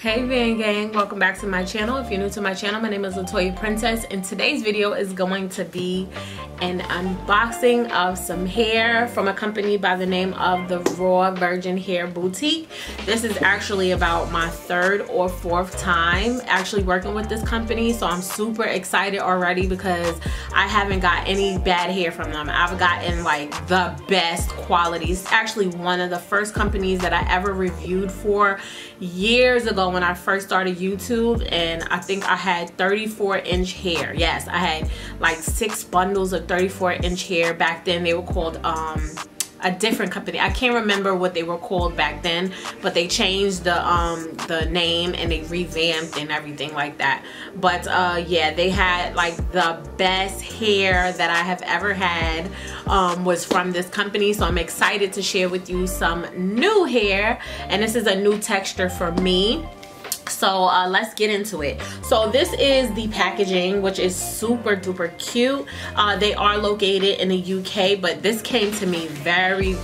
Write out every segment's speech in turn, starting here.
Hey Van Gang, welcome back to my channel. If you're new to my channel, my name is LaToya Princess, and today's video is going to be an unboxing of some hair from a company by the name of the Raw Virgin Hair Boutique. This is actually about my third or fourth time actually working with this company, so I'm super excited already because I haven't got any bad hair from them. I've gotten like the best quality. It's actually one of the first companies that I ever reviewed for years ago when I first started YouTube, and I think I had 34-inch hair. Yes, I had like 6 bundles of 34-inch hair. Back then they were called a different company. I can't remember what they were called back then, but they changed the name and they revamped and everything like that. But yeah, they had like the best hair that I have ever had was from this company. So I'm excited to share with you some new hair, and this is a new texture for me. So let's get into it. So this is the packaging, which is super duper cute. They are located in the UK, but this came to me very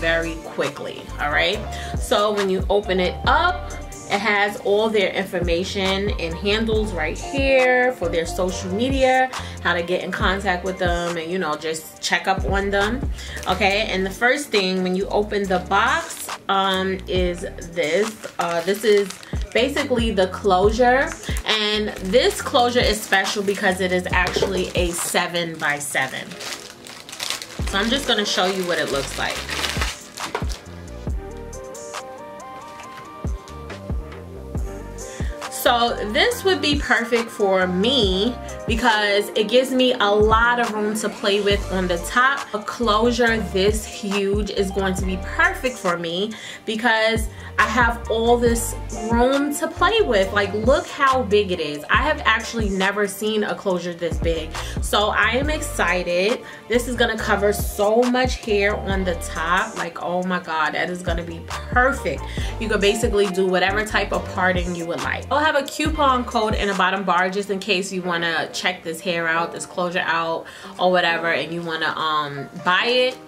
quickly. All right, so when you open it up, it has all their information and handles right here for their social media, how to get in contact with them, and you know, just check up on them. Okay, and the first thing when you open the box is this. This is basically the closure, and this closure is special because it is actually a 7x7. So I'm just going to show you what it looks like. So this would be perfect for me because it gives me a lot of room to play with on the top. A closure this huge is going to be perfect for me because I have all this room to play with. Like, look how big it is. I have actually never seen a closure this big. So I am excited. This is gonna cover so much hair on the top. Like, oh my God, that is gonna be perfect. You could basically do whatever type of parting you would like. I'll have a coupon code in the bottom bar just in case you wanna check this hair out, this closure out, or whatever, and you wanna buy it.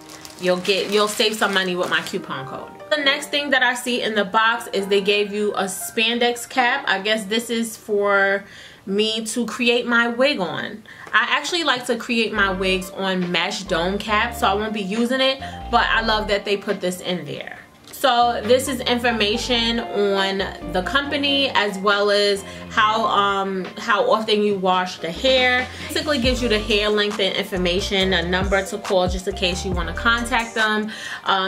You'll save some money with my coupon code. The next thing that I see in the box is they gave you a spandex cap. I guess this is for me to create my wig on. I actually like to create my wigs on mesh dome caps, so I won't be using it, but I love that they put this in there. So this is information on the company as well as how often you wash the hair. Basically gives you the hair length and information, a number to call just in case you want to contact them.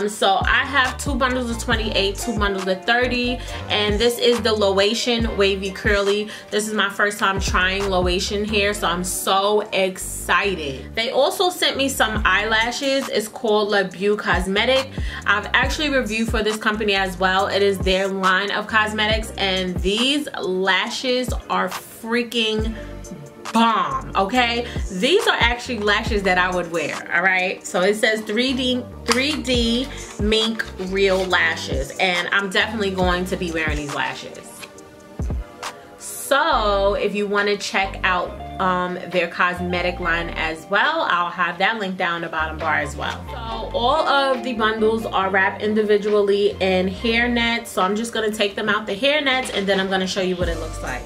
So I have 2 bundles of 28, 2 bundles of 30, and this is the Laotian Wavy Curly. This is my first time trying Laotian hair, so I'm so excited. They also sent me some eyelashes. It's called BoutiqueLaotian. I've actually reviewed for this company as well. It is their line of cosmetics, and these lashes are freaking bomb. Okay, these are actually lashes that I would wear. All right, so it says 3D mink real lashes, and I'm definitely going to be wearing these lashes. So if you want to check out their cosmetic line as well, I'll have that link down the bottom bar as well. So all of the bundles are wrapped individually in hair nets, so I'm just going to take them out the hair nets and then I'm going to show you what it looks like.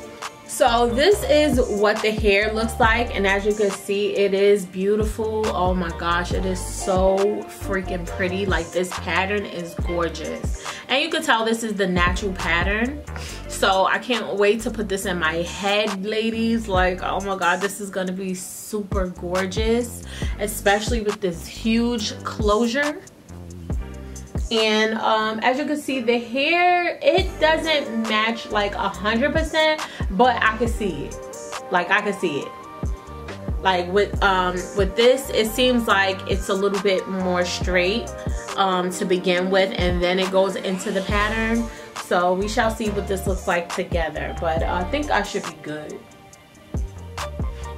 So this is what the hair looks like, and as you can see, it is beautiful. Oh my gosh, it is so freaking pretty. Like, this pattern is gorgeous, and you can tell this is the natural pattern. So I can't wait to put this in my head, ladies. Like, oh my God, this is gonna be super gorgeous, especially with this huge closure. And as you can see, the hair, it doesn't match like 100%, but I can see it. Like, I can see it. Like with this, it seems like it's a little bit more straight to begin with, and then it goes into the pattern. So we shall see what this looks like together, but I think I should be good.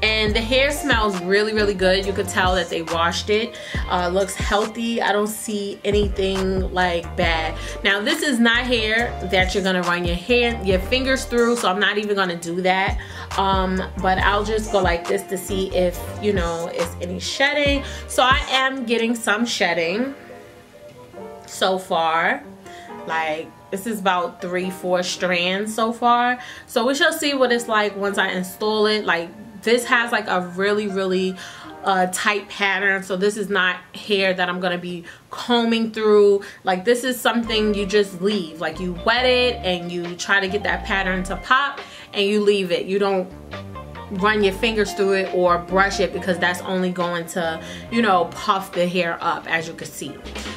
And the hair smells really good. You could tell that they washed it. Looks healthy. I don't see anything like bad. Now, this is not hair that you're gonna run your fingers through, so I'm not even gonna do that. But I'll just go like this to see if, you know, it's any shedding. So I am getting some shedding so far. Like, this is about 3-4 strands so far. So we shall see what it's like once I install it. Like, this has like a really tight pattern, so this is not hair that I'm gonna be combing through. Like, this is something you just leave. Like, you wet it and you try to get that pattern to pop and you leave it. You don't run your fingers through it or brush it, because that's only going to, you know, puff the hair up, as you can see.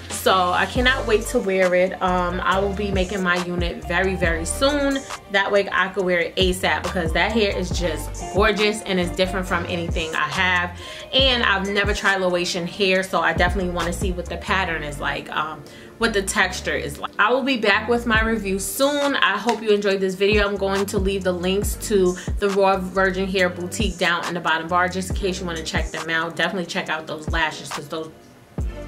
So I cannot wait to wear it. I will be making my unit very soon. That way I could wear it ASAP, because that hair is just gorgeous and it's different from anything I have. And I've never tried Laotian hair, so I definitely want to see what the pattern is like, what the texture is like. I will be back with my review soon. I hope you enjoyed this video. I'm going to leave the links to the Raw Virgin Hair Boutique down in the bottom bar, just in case you want to check them out. Definitely check out those lashes, because those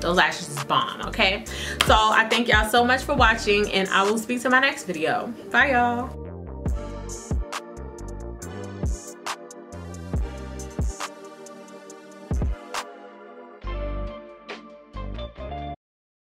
lashes is bomb. Okay, so I thank y'all so much for watching, and I will speak to my next video. Bye y'all.